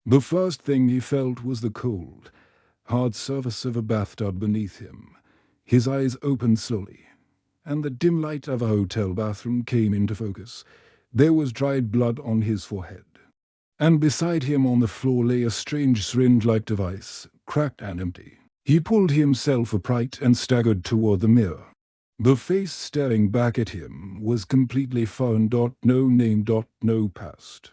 The first thing he felt was the cold, hard surface of a bathtub beneath him. His eyes opened slowly, and the dim light of a hotel bathroom came into focus. There was dried blood on his forehead, and beside him on the floor lay a strange syringe-like device, cracked and empty. He pulled himself upright and staggered toward the mirror. The face staring back at him was completely foreign. No name, no past.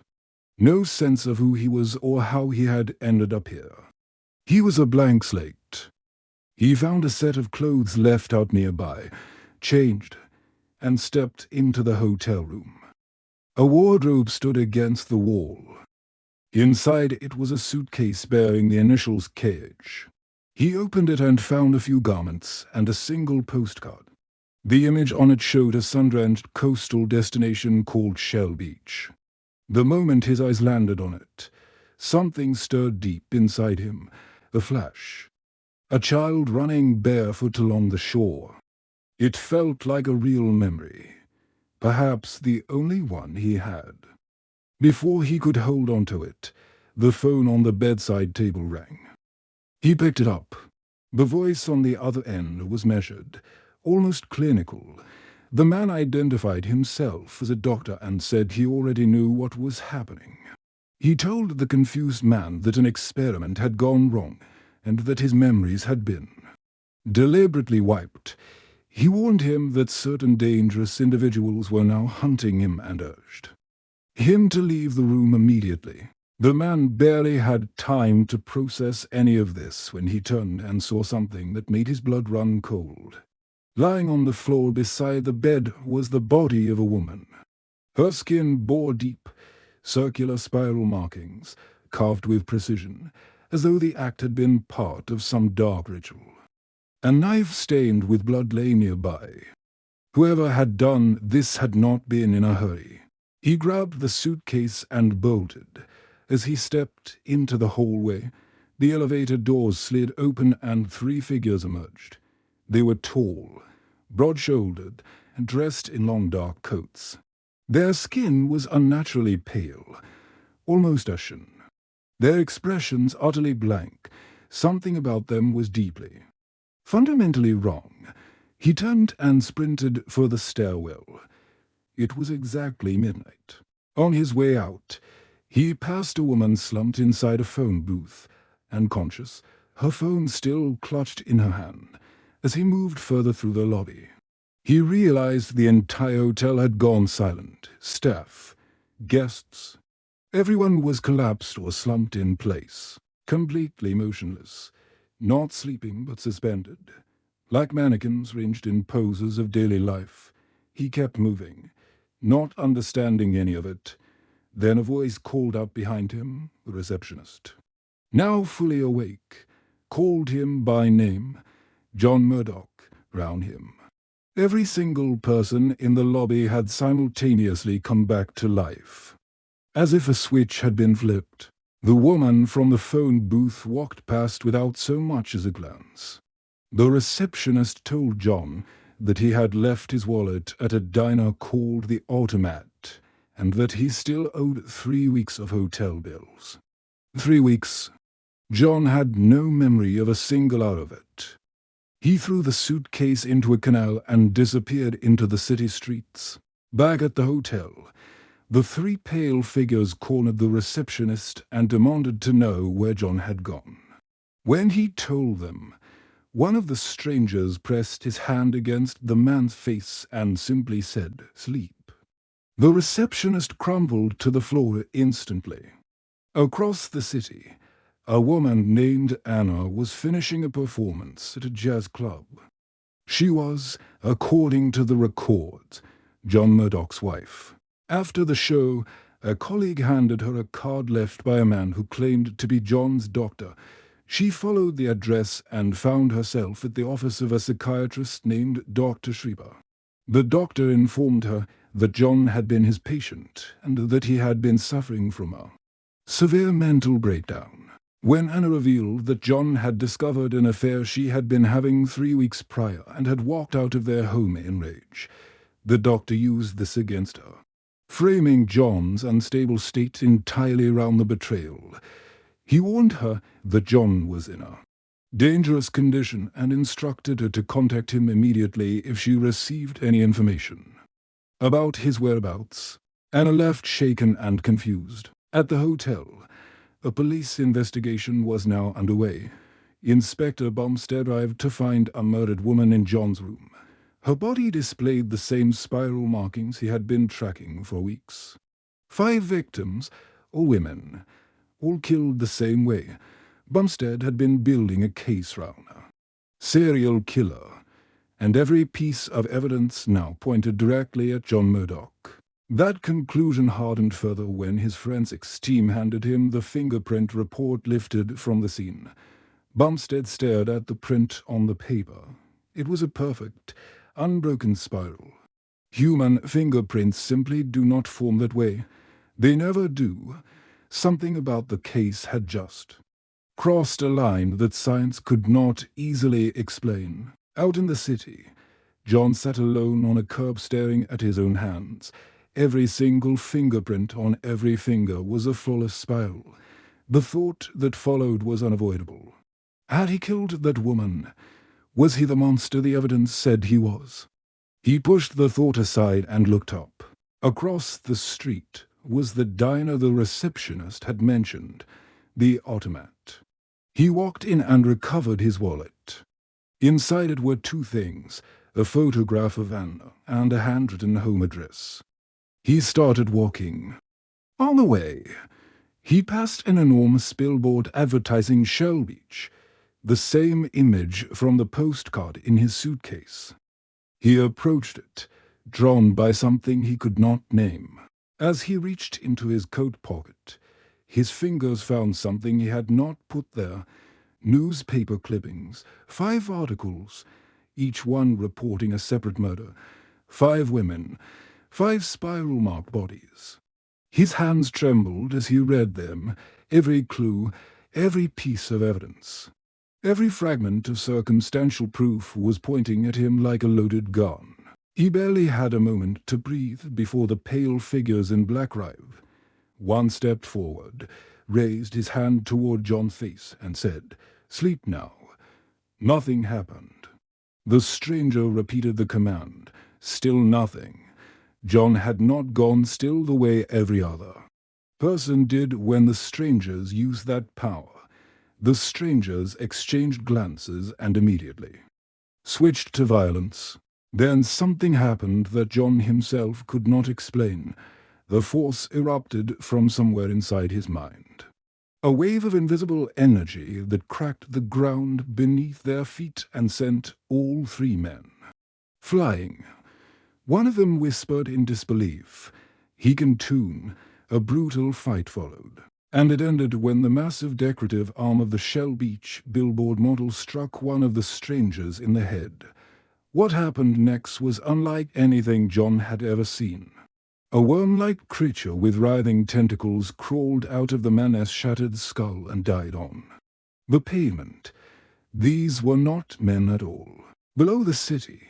No sense of who he was or how he had ended up here. He was a blank slate. He found a set of clothes left out nearby, changed, and stepped into the hotel room. A wardrobe stood against the wall. Inside it was a suitcase bearing the initials KH. He opened it and found a few garments and a single postcard. The image on it showed a sun-drenched coastal destination called Shell Beach. The moment his eyes landed on it, something stirred deep inside him, a flash. A child running barefoot along the shore. It felt like a real memory, perhaps the only one he had. Before he could hold on to it, the phone on the bedside table rang. He picked it up. The voice on the other end was measured, almost clinical. The man identified himself as a doctor and said he already knew what was happening. He told the confused man that an experiment had gone wrong and that his memories had been deliberately wiped. He warned him that certain dangerous individuals were now hunting him and urged him to leave the room immediately. The man barely had time to process any of this when he turned and saw something that made his blood run cold. Lying on the floor beside the bed was the body of a woman. Her skin bore deep, circular spiral markings, carved with precision, as though the act had been part of some dark ritual. A knife stained with blood lay nearby. Whoever had done this had not been in a hurry. He grabbed the suitcase and bolted. As he stepped into the hallway, the elevator doors slid open and 3 figures emerged. They were tall, broad-shouldered, and dressed in long dark coats. Their skin was unnaturally pale, almost ashen. Their expressions utterly blank. Something about them was deeply, fundamentally wrong. He turned and sprinted for the stairwell. It was exactly midnight. On his way out, he passed a woman slumped inside a phone booth, unconscious, her phone still clutched in her hand. As he moved further through the lobby, he realized the entire hotel had gone silent. Staff, guests, everyone was collapsed or slumped in place, completely motionless, not sleeping but suspended. Like mannequins ranged in poses of daily life, he kept moving, not understanding any of it. Then a voice called out behind him, the receptionist, now fully awake, called him by name. John Murdoch, round him. Every single person in the lobby had simultaneously come back to life. As if a switch had been flipped, the woman from the phone booth walked past without so much as a glance. The receptionist told John that he had left his wallet at a diner called the Automat, and that he still owed 3 weeks of hotel bills. 3 weeks. John had no memory of a single hour of it. He threw the suitcase into a canal and disappeared into the city streets. Back at the hotel, the 3 pale figures cornered the receptionist and demanded to know where John had gone. When he told them, one of the strangers pressed his hand against the man's face and simply said, "Sleep." The receptionist crumbled to the floor instantly. Across the city, a woman named Anna was finishing a performance at a jazz club. She was, according to the records, John Murdoch's wife. After the show, a colleague handed her a card left by a man who claimed to be John's doctor. She followed the address and found herself at the office of a psychiatrist named Dr. Schreiber. The doctor informed her that John had been his patient and that he had been suffering from a severe mental breakdown. When Anna revealed that John had discovered an affair she had been having 3 weeks prior and had walked out of their home in rage, the doctor used this against her, framing John's unstable state entirely around the betrayal. He warned her that John was in a dangerous condition and instructed her to contact him immediately if she received any information about his whereabouts. Anna left shaken and confused. At the hotel, a police investigation was now underway. Inspector Bumstead arrived to find a murdered woman in John's room. Her body displayed the same spiral markings he had been tracking for weeks. 5 victims, all women, all killed the same way. Bumstead had been building a case round a serial killer, and every piece of evidence now pointed directly at John Murdoch. That conclusion hardened further when his forensics team handed him the fingerprint report lifted from the scene. Bumstead stared at the print on the paper. It was a perfect, unbroken spiral. Human fingerprints simply do not form that way. They never do. Something about the case had just crossed a line that science could not easily explain. Out in the city, John sat alone on a curb staring at his own hands. Every single fingerprint on every finger was a flawless spiral. The thought that followed was unavoidable. Had he killed that woman? Was he the monster the evidence said he was? He pushed the thought aside and looked up. Across the street was the diner the receptionist had mentioned, the automat. He walked in and recovered his wallet. Inside it were 2 things, a photograph of Anna and a handwritten home address. He started walking. On the way, he passed an enormous billboard advertising Shell Beach, the same image from the postcard in his suitcase. He approached it, drawn by something he could not name. As he reached into his coat pocket, his fingers found something he had not put there. Newspaper clippings, 5 articles, each one reporting a separate murder. 5 women, 5 spiral-marked bodies. His hands trembled as he read them, every clue, every piece of evidence. Every fragment of circumstantial proof was pointing at him like a loaded gun. He barely had a moment to breathe before the pale figures in black arrived. One stepped forward, raised his hand toward John's face, and said, "Sleep now." Nothing happened. The stranger repeated the command. Still nothing. John had not gone still the way every other person did when the strangers used that power. The strangers exchanged glances and immediately switched to violence. Then something happened that John himself could not explain. The force erupted from somewhere inside his mind. A wave of invisible energy that cracked the ground beneath their feet and sent all 3 men flying. One of them whispered in disbelief. He can tune. A brutal fight followed, and it ended when the massive decorative arm of the Shell Beach billboard model struck one of the strangers in the head. What happened next was unlike anything John had ever seen. A worm-like creature with writhing tentacles crawled out of the man's shattered skull and died on the pavement. These were not men at all. Below the city,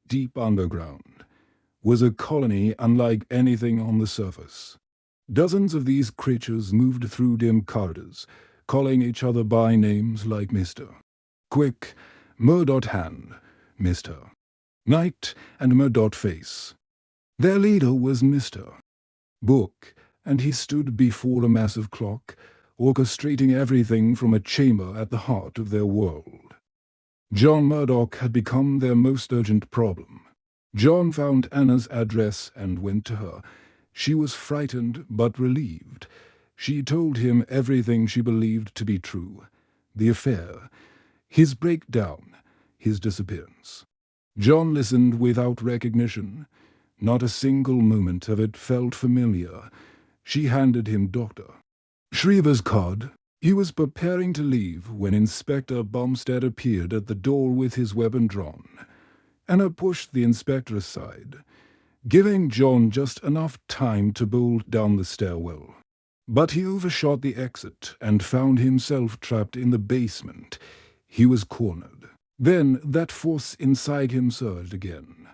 deep underground, was a colony unlike anything on the surface. Dozens of these creatures moved through dim corridors, calling each other by names like Mr. Quick, Murdoch Hand, Mr. Night, and Murdoch Face. Their leader was Mr. Book, and he stood before a massive clock, orchestrating everything from a chamber at the heart of their world. John Murdoch had become their most urgent problem. John found Anna's address and went to her. She was frightened but relieved. She told him everything she believed to be true. The affair, his breakdown, his disappearance. John listened without recognition. Not a single moment of it felt familiar. She handed him Dr. Shriver's card. He was preparing to leave when Inspector Bumstead appeared at the door with his weapon drawn. Anna pushed the inspector aside, giving John just enough time to bolt down the stairwell. But he overshot the exit and found himself trapped in the basement. He was cornered. Then that force inside him surged again,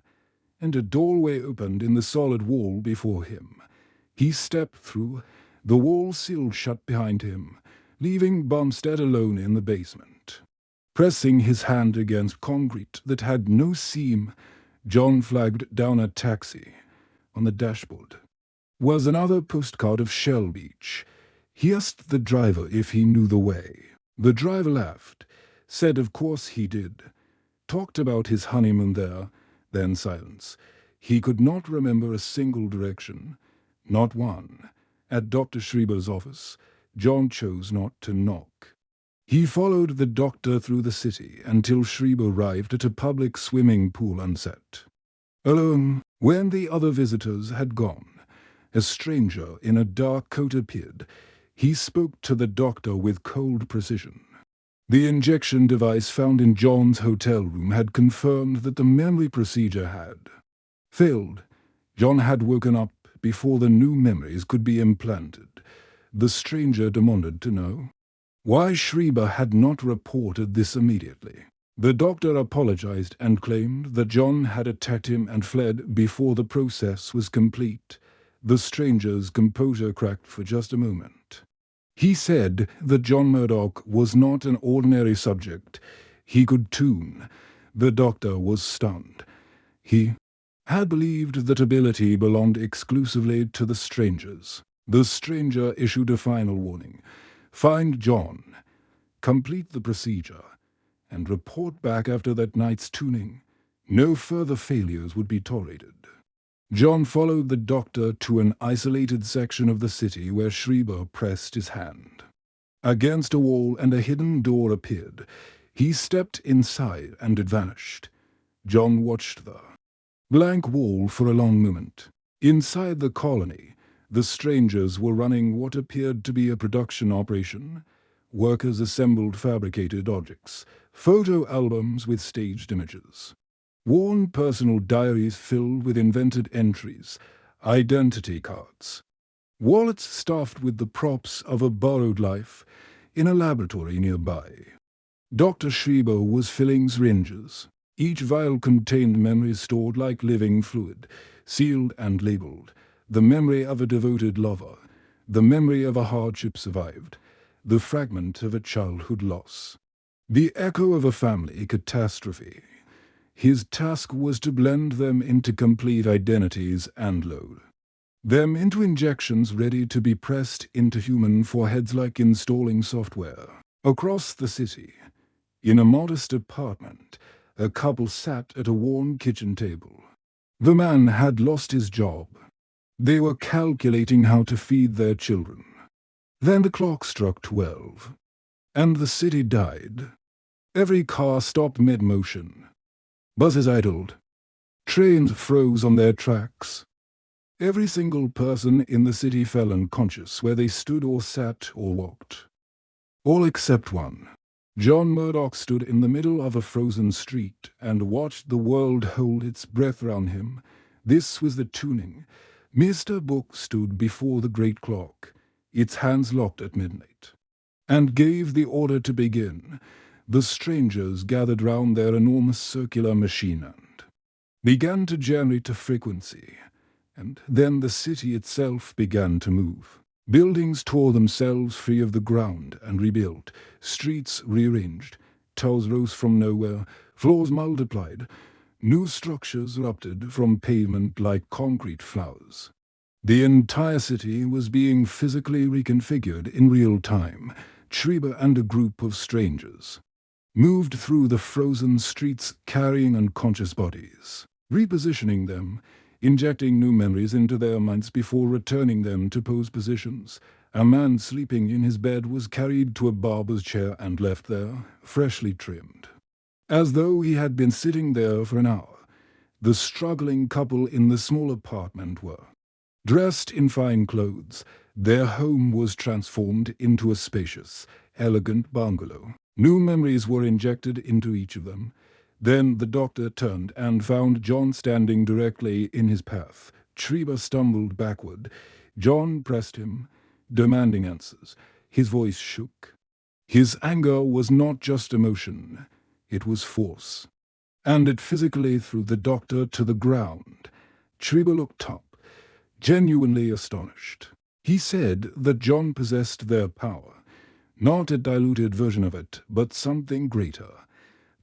and a doorway opened in the solid wall before him. He stepped through, the wall sealed shut behind him. leaving Bumstead alone in the basement. Pressing his hand against concrete that had no seam, John flagged down a taxi. On the dashboard was another postcard of Shell Beach. He asked the driver if he knew the way. The driver laughed, said of course he did, talked about his honeymoon there, then silence. He could not remember a single direction, not one. At Dr. Schreiber's office, John chose not to knock. He followed the doctor through the city until Schreiber arrived at a public swimming pool unset. Alone, when the other visitors had gone, a stranger in a dark coat appeared. He spoke to the doctor with cold precision. The injection device found in John's hotel room had confirmed that the memory procedure had failed. John had woken up before the new memories could be implanted. The stranger demanded to know why Schreiber had not reported this immediately. The doctor apologized and claimed that John had attacked him and fled before the process was complete. The stranger's composure cracked for just a moment. He said that John Murdoch was not an ordinary subject. He could tune. The doctor was stunned. He had believed that ability belonged exclusively to the strangers. The stranger issued a final warning. Find John, complete the procedure, and report back after that night's tuning. No further failures would be tolerated. John followed the doctor to an isolated section of the city where Schreiber pressed his hand. Against a wall and a hidden door appeared. He stepped inside and it vanished. John watched the blank wall for a long moment. Inside the colony, the strangers were running what appeared to be a production operation. Workers assembled fabricated objects, photo albums with staged images, worn personal diaries filled with invented entries, identity cards, wallets stuffed with the props of a borrowed life in a laboratory nearby. Dr. Schreiber was filling syringes. Each vial contained memories stored like living fluid, sealed and labeled. The memory of a devoted lover, the memory of a hardship survived, the fragment of a childhood loss, the echo of a family catastrophe. His task was to blend them into complete identities and load them into injections ready to be pressed into human foreheads like installing software. Across the city, in a modest apartment, a couple sat at a worn kitchen table. The man had lost his job. They were calculating how to feed their children. Then the clock struck 12, and the city died. Every car stopped mid-motion. Buses idled. Trains froze on their tracks. Every single person in the city fell unconscious where they stood or sat or walked. All except one. John Murdoch stood in the middle of a frozen street and watched the world hold its breath round him. This was the tuning. Mr. Book stood before the great clock, its hands locked at midnight, and gave the order to begin. The strangers gathered round their enormous circular machine and began to generate a frequency. And then the city itself began to move. Buildings tore themselves free of the ground and rebuilt. Streets rearranged. Towers rose from nowhere. Floors multiplied. New structures erupted from pavement like concrete flowers. The entire city was being physically reconfigured in real time. Schreiber and a group of strangers moved through the frozen streets carrying unconscious bodies, repositioning them, injecting new memories into their minds before returning them to pose positions. A man sleeping in his bed was carried to a barber's chair and left there, freshly trimmed, as though he had been sitting there for an hour. The struggling couple in the small apartment were dressed in fine clothes. Their home was transformed into a spacious, elegant bungalow. New memories were injected into each of them. Then the doctor turned and found John standing directly in his path. Schreiber stumbled backward. John pressed him, demanding answers. His voice shook. His anger was not just emotion, it was force. And it physically threw the doctor to the ground. Schreiber looked up, genuinely astonished. He said that John possessed their power, Not a diluted version of it, but something greater.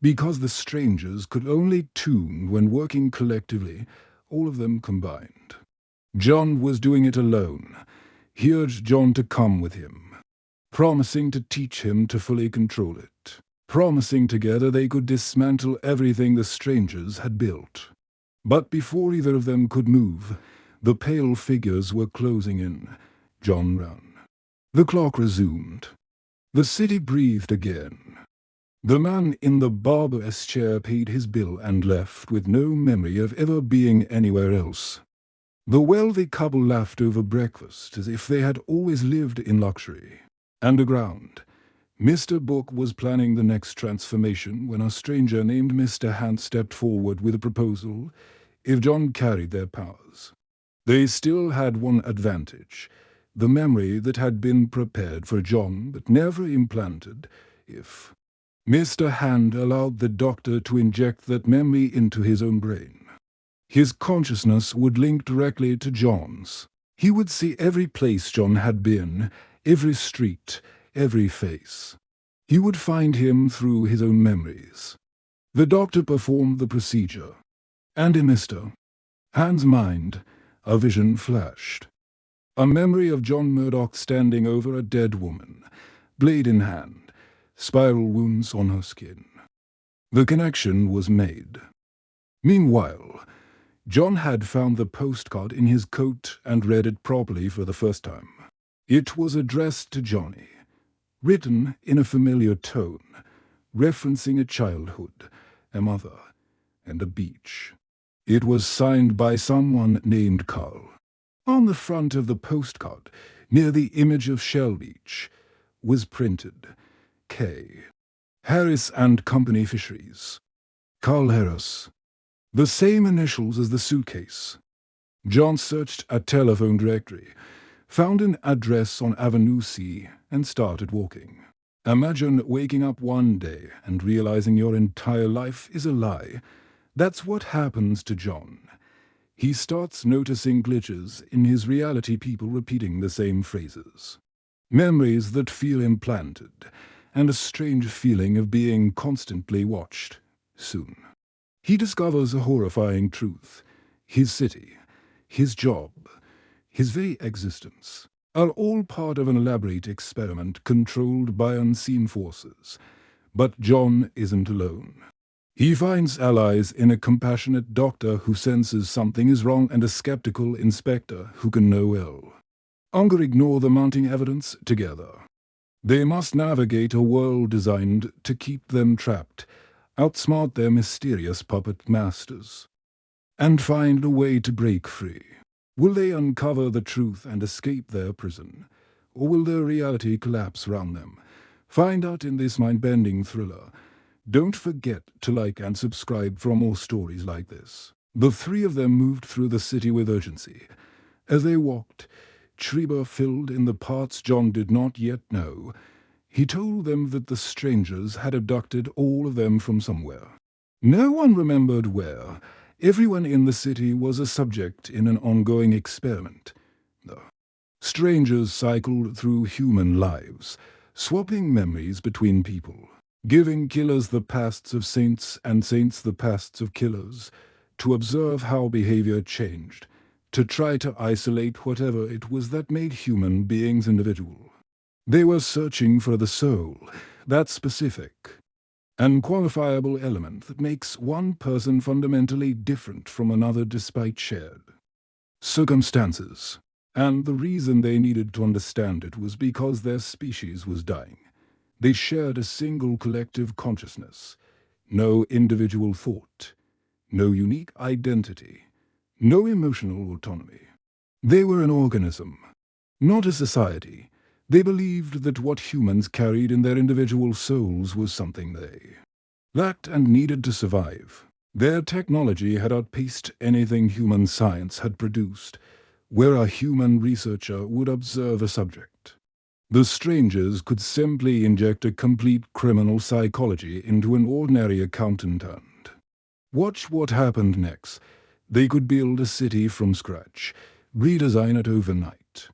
Because the strangers could only tune when working collectively, all of them combined. John was doing it alone. He urged John to come with him, promising to teach him to fully control it, promising together they could dismantle everything the strangers had built. But before either of them could move, the pale figures were closing in. John ran. The clock resumed. The city breathed again. The man in the barber's chair paid his bill and left with no memory of ever being anywhere else. The wealthy couple laughed over breakfast as if they had always lived in luxury. Underground, Mr. Book was planning the next transformation when a stranger named Mr. Hand stepped forward with a proposal if John carried their powers. They still had one advantage, the memory that had been prepared for John but never implanted. If Mr. Hand allowed the doctor to inject that memory into his own brain, his consciousness would link directly to John's. He would see every place John had been, every street, every face. He would find him through his own memories. The doctor performed the procedure, and in Mr. Hand's mind, a vision flashed. A memory of John Murdoch standing over a dead woman, blade in hand, spiral wounds on her skin. The connection was made. Meanwhile, John had found the postcard in his coat and read it properly for the first time. It was addressed to Johnny, written in a familiar tone, referencing a childhood, a mother, and a beach. It was signed by someone named Carl. On the front of the postcard, near the image of Shell Beach, was printed K. Harris and Company Fisheries. Carl Harris. The same initials as the suitcase. John searched a telephone directory, found an address on Avenue C, and started walking. Imagine waking up one day and realizing your entire life is a lie. That's what happens to John. He starts noticing glitches in his reality, people repeating the same phrases. Memories that feel implanted, and a strange feeling of being constantly watched. Soon, he discovers a horrifying truth. His city, his job, his very existence are all part of an elaborate experiment controlled by unseen forces. But John isn't alone. He finds allies in a compassionate doctor who senses something is wrong and a skeptical inspector who can know well. Ignore the mounting evidence together. They must navigate a world designed to keep them trapped, outsmart their mysterious puppet masters, and find a way to break free. Will they uncover the truth and escape their prison, or will their reality collapse around them? Find out in this mind-bending thriller. Don't forget to like and subscribe for more stories like this. The three of them moved through the city with urgency. As they walked, Schreiber filled in the parts John did not yet know. He told them that the strangers had abducted all of them from somewhere. No one remembered where. Everyone in the city was a subject in an ongoing experiment. The strangers cycled through human lives, swapping memories between people, giving killers the pasts of saints and saints the pasts of killers, to observe how behavior changed, to try to isolate whatever it was that made human beings individual. They were searching for the soul, that specific, unqualifiable element that makes one person fundamentally different from another despite shared circumstances. And the reason they needed to understand it was because their species was dying. They shared a single collective consciousness, no individual thought, no unique identity, no emotional autonomy. They were an organism, not a society. They believed that what humans carried in their individual souls was something they lacked and needed to survive. Their technology had outpaced anything human science had produced, where a human researcher would observe a subject. The strangers could simply inject a complete criminal psychology into an ordinary accountant and watch what happened next. They could build a city from scratch, redesign it overnight,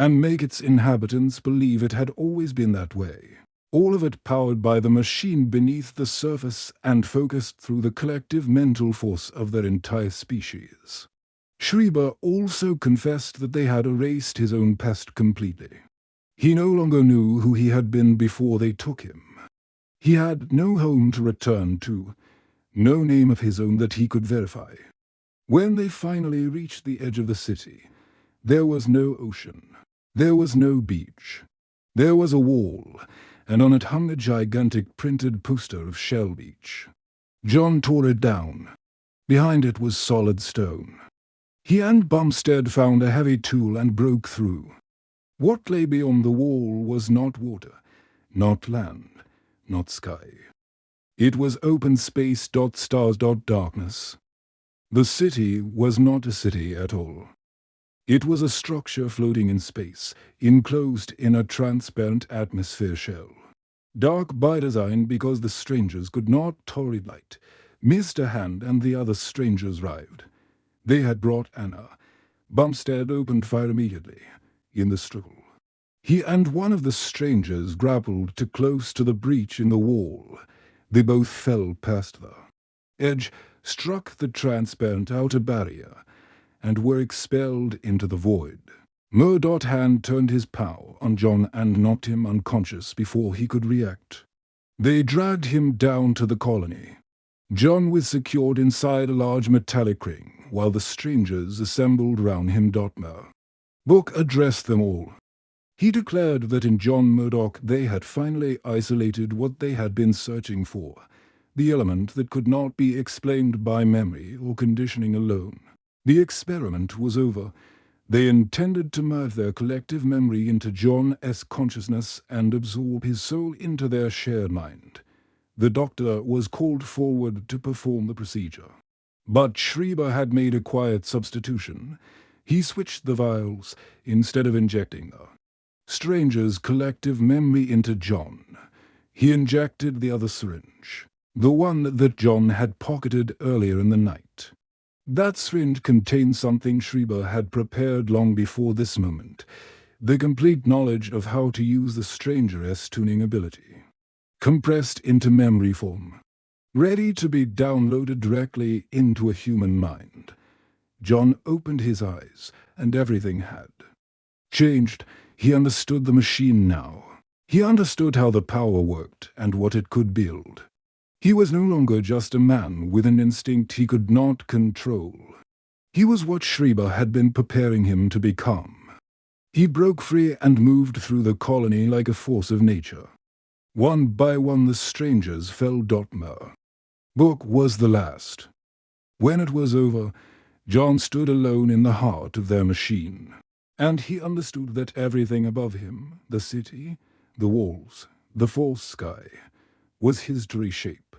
and make its inhabitants believe it had always been that way. All of it powered by the machine beneath the surface and focused through the collective mental force of their entire species. Schreiber also confessed that they had erased his own past completely. He no longer knew who he had been before they took him. He had no home to return to, no name of his own that he could verify. When they finally reached the edge of the city, there was no ocean. There was no beach. There was a wall, and on it hung a gigantic printed poster of Shell Beach. John tore it down. Behind it was solid stone. He and Bumstead found a heavy tool and broke through. What lay beyond the wall was not water, not land, not sky. It was open space, stars, darkness. The city was not a city at all. It was a structure floating in space, enclosed in a transparent atmosphere shell. Dark by design because the strangers could not tolerate light. Mr. Hand and the other strangers arrived. They had brought Anna. Bumstead opened fire immediately, in the struggle. He and one of the strangers grappled too close to the breach in the wall. They both fell past the edge, struck the transparent outer barrier, and were expelled into the void. Murdoch Hand turned his power on John and knocked him unconscious before he could react. They dragged him down to the colony. John was secured inside a large metallic ring, while the strangers assembled round him. Book addressed them all. He declared that in John Murdoch they had finally isolated what they had been searching for, the element that could not be explained by memory or conditioning alone. The experiment was over. They intended to merge their collective memory into John's consciousness and absorb his soul into their shared mind. The doctor was called forward to perform the procedure. But Schreiber had made a quiet substitution. He switched the vials instead of injecting the stranger's collective memory into John. He injected the other syringe, the one that John had pocketed earlier in the night. That syringe contained something Schreiber had prepared long before this moment, the complete knowledge of how to use the stranger's tuning ability, compressed into memory form, ready to be downloaded directly into a human mind. John opened his eyes, and everything had changed. He understood the machine now. He understood how the power worked and what it could build. He was no longer just a man with an instinct he could not control. He was what Schreiber had been preparing him to become. He broke free and moved through the colony like a force of nature. One by one the strangers fell. Book was the last. When it was over, John stood alone in the heart of their machine, and he understood that everything above him, the city, the walls, the false sky, was his to reshape.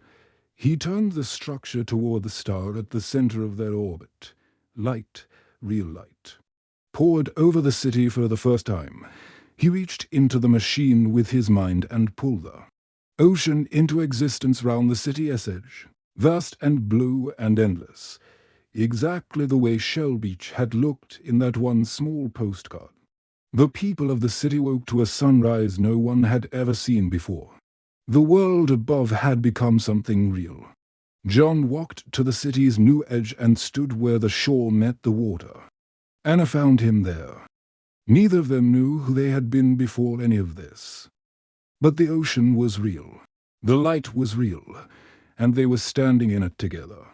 He turned the structure toward the star at the center of their orbit. Light, real light, poured over the city for the first time. He reached into the machine with his mind and pulled the ocean into existence round the city's edge, vast and blue and endless, exactly the way Shell Beach had looked in that one small postcard. The people of the city woke to a sunrise no one had ever seen before. The world above had become something real. John walked to the city's new edge and stood where the shore met the water. Anna found him there. Neither of them knew who they had been before any of this. But the ocean was real. The light was real, and they were standing in it together.